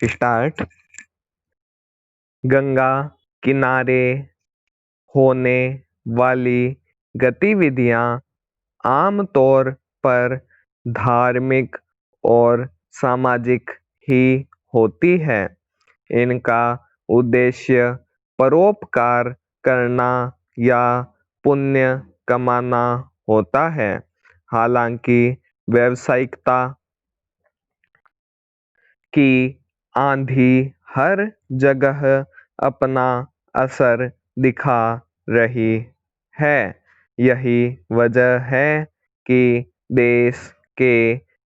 Start. Ganga किनारे होने वाली गतिविधियां आमतौर पर धार्मिक और सामाजिक ही होती है। इनका उद्देश्य परोपकार करना या पुण्य कमाना होता है। हालांकि व्यावसायिकता की आंधी हर जगह अपना असर दिखा रही है। यही वजह है कि देश के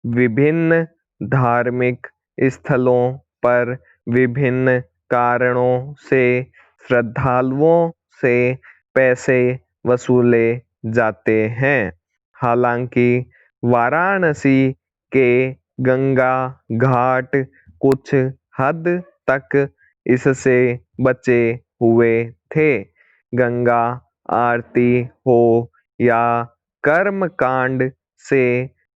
विभिन्न धार्मिक स्थलों पर विभिन्न कारणों से श्रद्धालुओं से पैसे वसूले जाते हैं। हालांकि वाराणसी के गंगा घाट कुछ हद तक इससे बचे हुए थे। गंगा आरती हो या कर्मकांड से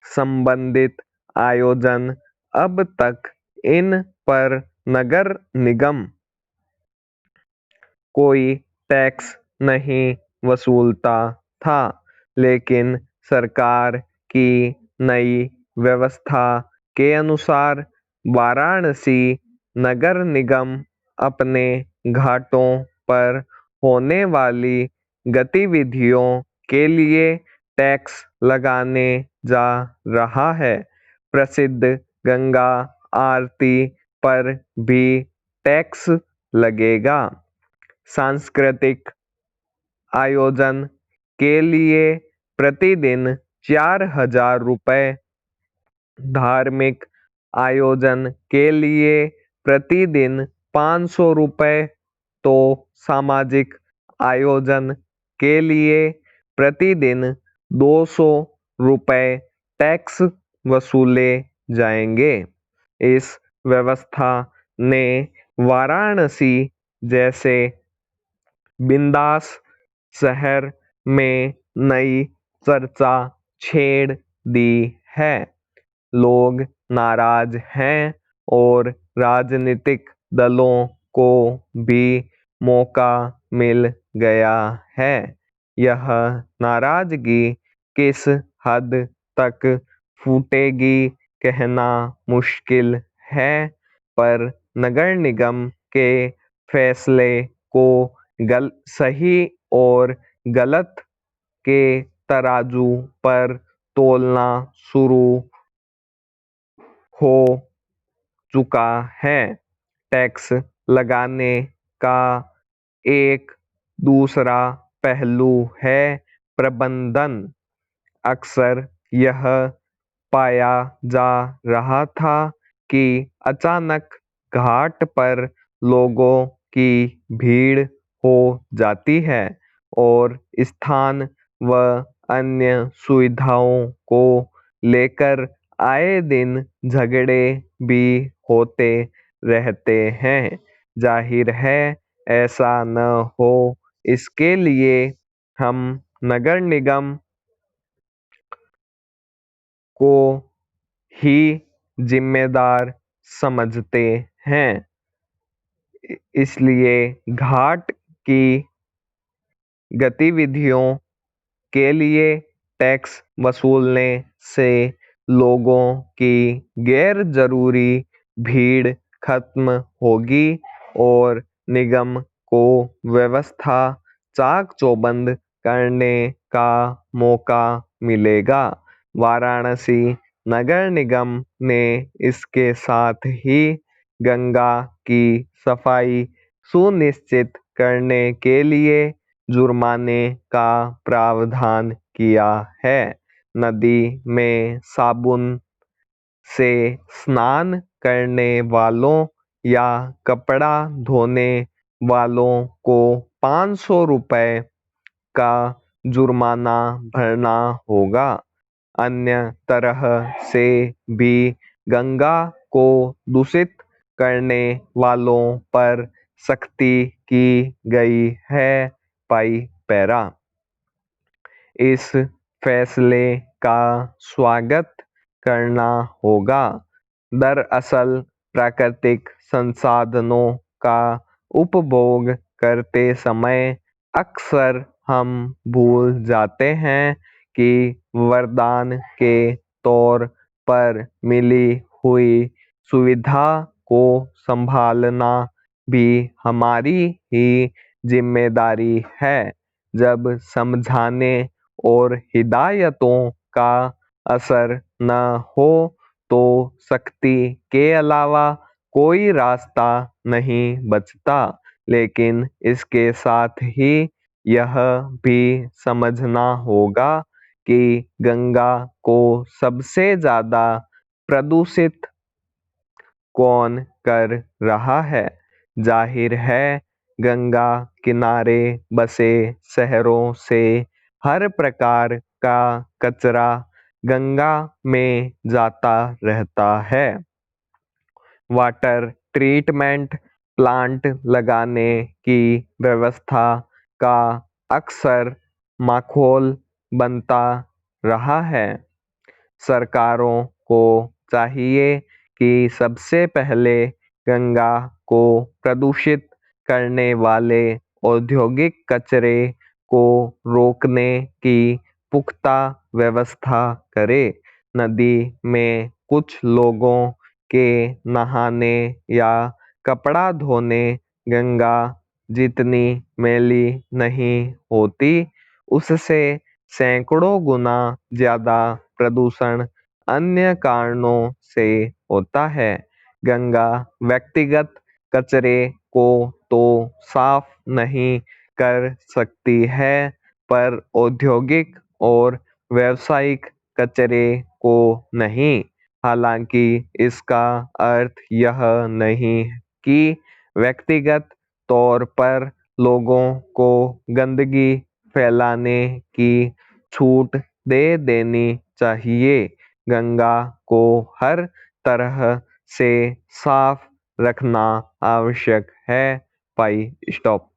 संबंधित आयोजन अब तक इन पर नगर निगम कोई टैक्स नहीं वसूलता था। लेकिन सरकार की नई व्यवस्था के अनुसार वाराणसी नगर निगम अपने घाटों पर होने वाली गतिविधियों के लिए टैक्स लगाने जा रहा है। प्रसिद्ध गंगा आरती पर भी टैक्स लगेगा। सांस्कृतिक आयोजन के लिए प्रतिदिन 4,000 रुपये, धार्मिक आयोजन के लिए प्रतिदिन 500 रुपये, तो सामाजिक आयोजन के लिए प्रतिदिन 200 रुपये टैक्स वसूले जाएंगे। इस व्यवस्था ने वाराणसी जैसे बिंदास शहर में नई चर्चा छेड़ दी है। लोग नाराज हैं और राजनीतिक दलों को भी मौका मिल गया है। यह नाराजगी किस हद तक फूटेगी कहना मुश्किल है, पर नगर निगम के फैसले को सही और गलत के तराजू पर तोलना शुरू हो चुका है। टैक्स लगाने का एक दूसरा पहलू है प्रबंधन। अक्सर यह पाया जा रहा था कि अचानक घाट पर लोगों की भीड़ हो जाती है और स्थान व अन्य सुविधाओं को लेकर आए दिन झगड़े भी होते रहते हैं। जाहिर है ऐसा न हो, इसके लिए हम नगर निगम को ही जिम्मेदार समझते हैं। इसलिए घाट की गतिविधियों के लिए टैक्स वसूलने से लोगों की गैर जरूरी भीड़ खत्म होगी और निगम को व्यवस्था चाक चौबंद करने का मौका मिलेगा। वाराणसी नगर निगम ने इसके साथ ही गंगा की सफाई सुनिश्चित करने के लिए जुर्माने का प्रावधान किया है। नदी में साबुन से स्नान करने वालों या कपड़ा धोने वालों को 500 रुपये का जुर्माना भरना होगा। अन्य तरह से भी गंगा को दूषित करने वालों पर सख्ती की गई है। पाई पैरा। इस फैसले का स्वागत करना होगा। दरअसल प्राकृतिक संसाधनों का उपभोग करते समय अक्सर हम भूल जाते हैं कि वरदान के तौर पर मिली हुई सुविधा को संभालना भी हमारी ही जिम्मेदारी है। जब समझाने और हिदायतों का असर न हो तो सख्ती के अलावा कोई रास्ता नहीं बचता। लेकिन इसके साथ ही यह भी समझना होगा कि गंगा को सबसे ज्यादा प्रदूषित कौन कर रहा है। जाहिर है, गंगा किनारे बसे शहरों से हर प्रकार का कचरा गंगा में जाता रहता है। वाटर ट्रीटमेंट प्लांट लगाने की व्यवस्था का अक्सर माखौल बनता रहा है। सरकारों को चाहिए कि सबसे पहले गंगा को प्रदूषित करने वाले औद्योगिक कचरे को रोकने की पुख्ता व्यवस्था करे। नदी में कुछ लोगों के नहाने या कपड़ा धोने गंगा जितनी मैली नहीं होती, उससे सैकड़ों गुना ज्यादा प्रदूषण अन्य कारणों से होता है। गंगा व्यक्तिगत कचरे को तो साफ नहीं कर सकती है, पर औद्योगिक और व्यावसायिक कचरे को नहीं। हालांकि इसका अर्थ यह नहीं कि व्यक्तिगत तौर पर लोगों को गंदगी फैलाने की छूट दे देनी चाहिए। गंगा को हर तरह से साफ रखना आवश्यक है। भाई स्टॉप।